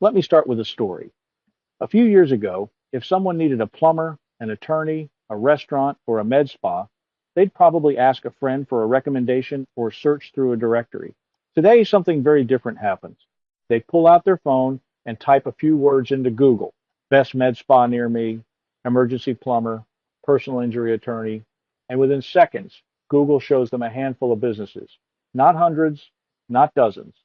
Let me start with a story. A few years ago, if someone needed a plumber, an attorney, a restaurant, or a med spa, they'd probably ask a friend for a recommendation or search through a directory. Today, something very different happens. They pull out their phone and type a few words into Google: best med spa near me, emergency plumber, personal injury attorney, and within seconds, Google shows them a handful of businesses. Not hundreds, not dozens,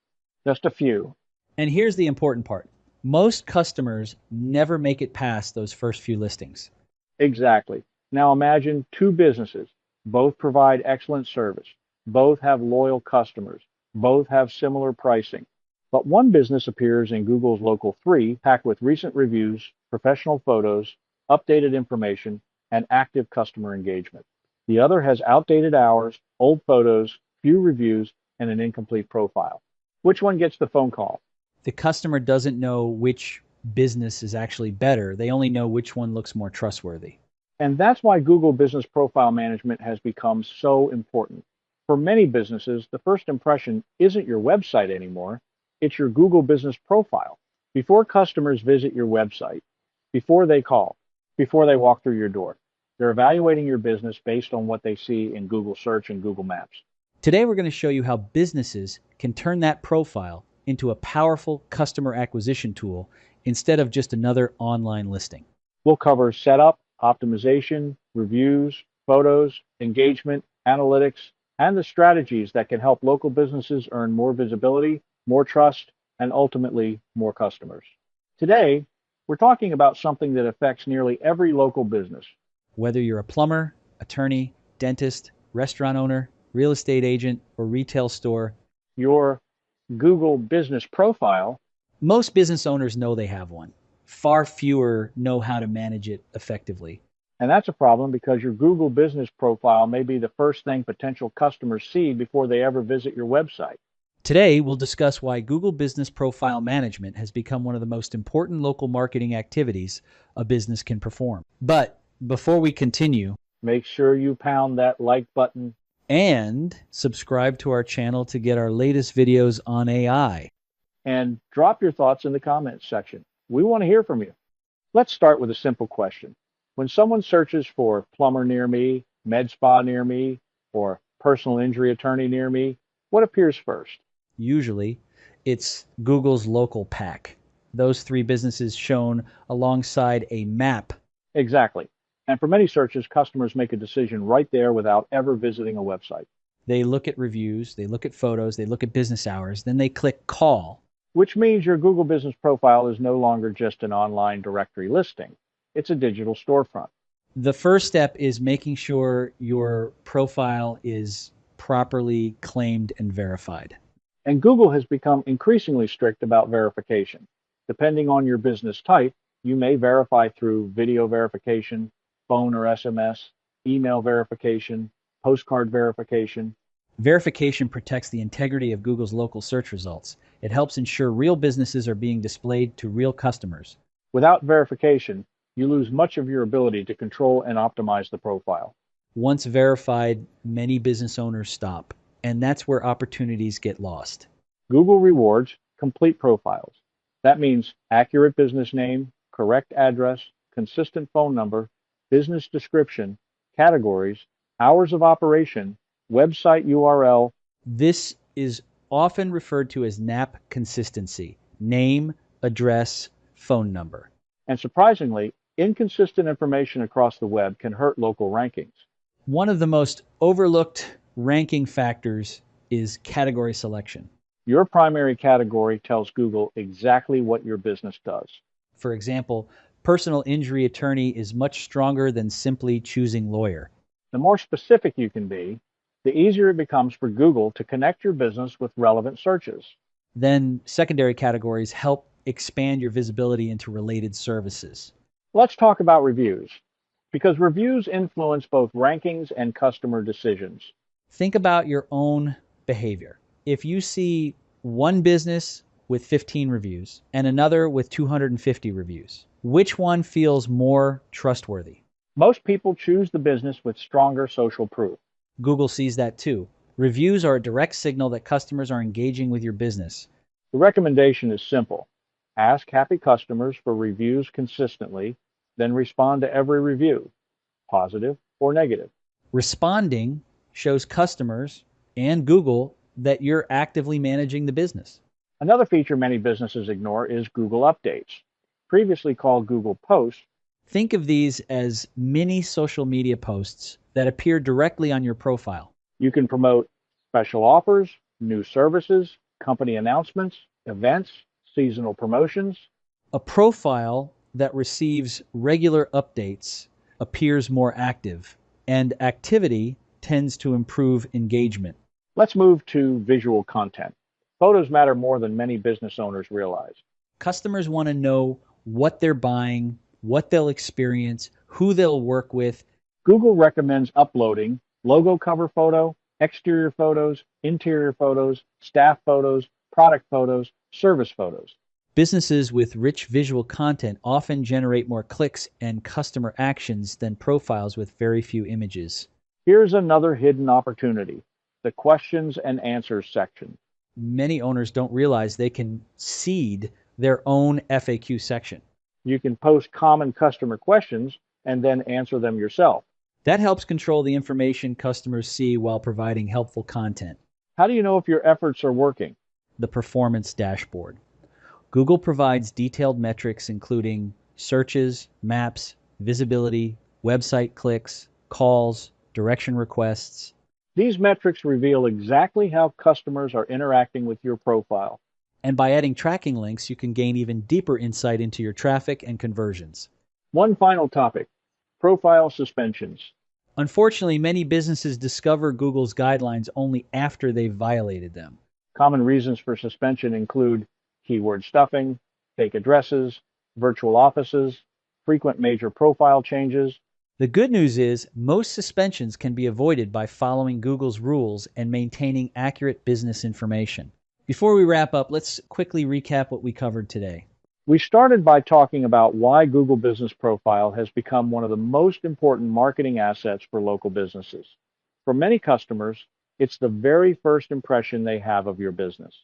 just a few. And here's the important part. Most customers never make it past those first few listings. Exactly. Now imagine two businesses. Both provide excellent service. Both have loyal customers. Both have similar pricing. But one business appears in Google's Local 3, packed with recent reviews, professional photos, updated information, and active customer engagement. The other has outdated hours, old photos, few reviews, and an incomplete profile. Which one gets the phone call? The customer doesn't know which business is actually better. They only know which one looks more trustworthy. And that's why Google Business Profile Management has become so important. For many businesses, the first impression isn't your website anymore, it's your Google Business Profile. Before customers visit your website, before they call, before they walk through your door, they're evaluating your business based on what they see in Google Search and Google Maps. Today, we're going to show you how businesses can turn that profile into a powerful customer acquisition tool instead of just another online listing. We'll cover setup, optimization, reviews, photos, engagement, analytics, and the strategies that can help local businesses earn more visibility, more trust, and ultimately more customers. Today, we're talking about something that affects nearly every local business. Whether you're a plumber, attorney, dentist, restaurant owner, real estate agent, or retail store, your Google Business Profile. Most business owners know they have one. Far fewer know how to manage it effectively. And that's a problem because your Google Business Profile may be the first thing potential customers see before they ever visit your website. Today, we'll discuss why Google Business Profile Management has become one of the most important local marketing activities a business can perform. But before we continue, make sure you pound that like button and subscribe to our channel to get our latest videos on AI. And drop your thoughts in the comments section. We want to hear from you. Let's start with a simple question. When someone searches for plumber near me, med spa near me, or personal injury attorney near me, what appears first? Usually, it's Google's local pack. Those three businesses shown alongside a map. Exactly. And for many searches, customers make a decision right there without ever visiting a website. They look at reviews, they look at photos, they look at business hours, then they click call. Which means your Google Business Profile is no longer just an online directory listing. It's a digital storefront. The first step is making sure your profile is properly claimed and verified. And Google has become increasingly strict about verification. Depending on your business type, you may verify through video verification, phone or SMS, email verification, postcard verification. Verification protects the integrity of Google's local search results. It helps ensure real businesses are being displayed to real customers. Without verification, you lose much of your ability to control and optimize the profile. Once verified, many business owners stop, and that's where opportunities get lost. Google rewards complete profiles. That means accurate business name, correct address, consistent phone number, business description, categories, hours of operation, website URL. This is often referred to as NAP consistency: name, address, phone number. And surprisingly, inconsistent information across the web can hurt local rankings. One of the most overlooked ranking factors is category selection. Your primary category tells Google exactly what your business does. For example, personal injury attorney is much stronger than simply choosing lawyer. The more specific you can be, the easier it becomes for Google to connect your business with relevant searches. Then secondary categories help expand your visibility into related services. Let's talk about reviews, because reviews influence both rankings and customer decisions. Think about your own behavior. If you see one business with 15 reviews and another with 250 reviews, which one feels more trustworthy? Most people choose the business with stronger social proof. Google sees that too. Reviews are a direct signal that customers are engaging with your business. The recommendation is simple. Ask happy customers for reviews consistently, then respond to every review, positive or negative. Responding shows customers and Google that you're actively managing the business. Another feature many businesses ignore is Google Updates. Previously called Google Posts, Think of these as mini social media posts that appear directly on your profile. you can promote special offers, new services, company announcements, events, seasonal promotions. A profile that receives regular updates appears more active, and activity tends to improve engagement. Let's move to visual content. Photos matter more than many business owners realize. Customers want to know what they're buying, what they'll experience, who they'll work with. Google recommends uploading logo cover photo, exterior photos, interior photos, staff photos, product photos, service photos. Businesses with rich visual content often generate more clicks and customer actions than profiles with very few images. Here's another hidden opportunity, the questions and answers section. Many owners don't realize they can seed their own FAQ section. You can post common customer questions and then answer them yourself. That helps control the information customers see while providing helpful content. How do you know if your efforts are working? The performance dashboard. Google provides detailed metrics including searches, maps, visibility, website clicks, calls, direction requests. These metrics reveal exactly how customers are interacting with your profile. And by adding tracking links, you can gain even deeper insight into your traffic and conversions. One final topic, profile suspensions. Unfortunately, many businesses discover Google's guidelines only after they've violated them. Common reasons for suspension include keyword stuffing, fake addresses, virtual offices, frequent major profile changes. The good news is most suspensions can be avoided by following Google's rules and maintaining accurate business information. Before we wrap up, let's quickly recap what we covered today. We started by talking about why Google Business Profile has become one of the most important marketing assets for local businesses. For many customers, it's the very first impression they have of your business.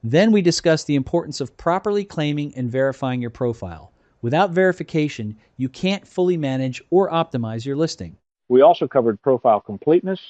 Then we discussed the importance of properly claiming and verifying your profile. Without verification, you can't fully manage or optimize your listing. We also covered profile completeness,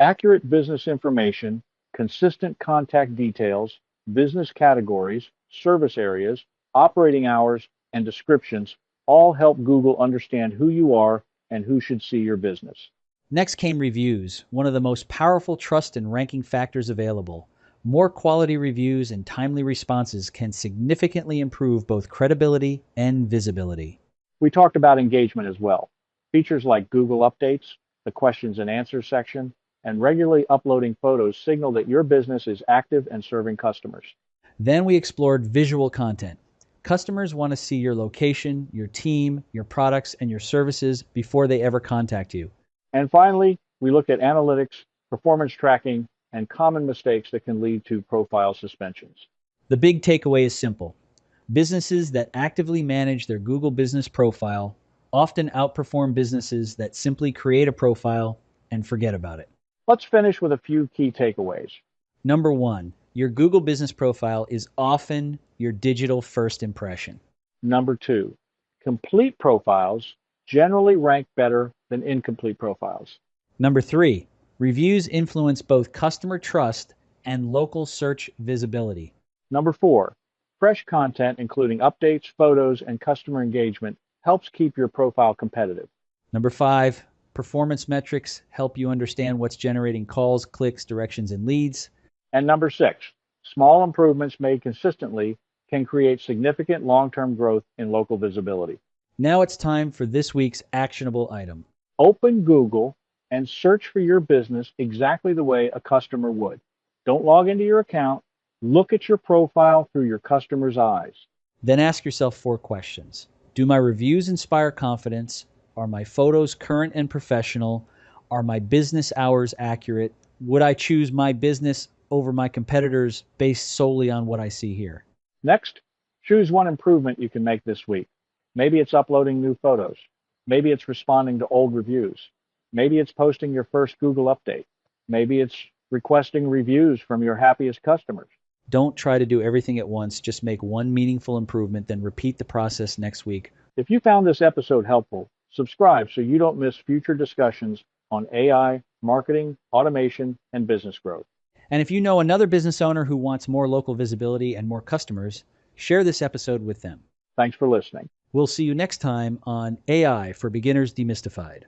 accurate business information, consistent contact details, business categories, service areas, operating hours, and descriptions all help Google understand who you are and who should see your business. Next came reviews, one of the most powerful trust and ranking factors available. More quality reviews and timely responses can significantly improve both credibility and visibility. We talked about engagement as well. Features like Google Updates, the questions and answers section, and regularly uploading photos signal that your business is active and serving customers. Then we explored visual content. Customers want to see your location, your team, your products, and your services before they ever contact you. And finally, we looked at analytics, performance tracking, and common mistakes that can lead to profile suspensions. The big takeaway is simple. Businesses that actively manage their Google Business Profile often outperform businesses that simply create a profile and forget about it. Let's finish with a few key takeaways. Number one, your Google Business Profile is often your digital first impression. Number two, complete profiles generally rank better than incomplete profiles. Number three, reviews influence both customer trust and local search visibility. Number four, fresh content, including updates, photos, and customer engagement, helps keep your profile competitive. Number five, performance metrics help you understand what's generating calls, clicks, directions, and leads. And number six, small improvements made consistently can create significant long-term growth in local visibility. Now it's time for this week's actionable item. Open Google and search for your business exactly the way a customer would. Don't log into your account. Look at your profile through your customer's eyes. Then ask yourself 4 questions. Do my reviews inspire confidence? Are my photos current and professional? Are my business hours accurate? Would I choose my business over my competitors based solely on what I see here? Next, choose one improvement you can make this week. Maybe it's uploading new photos. Maybe it's responding to old reviews. Maybe it's posting your first Google update. Maybe it's requesting reviews from your happiest customers. Don't try to do everything at once. Just make one meaningful improvement, then repeat the process next week. If you found this episode helpful, subscribe so you don't miss future discussions on AI, marketing, automation, and business growth. And if you know another business owner who wants more local visibility and more customers, share this episode with them. Thanks for listening. We'll see you next time on AI for Beginners Demystified.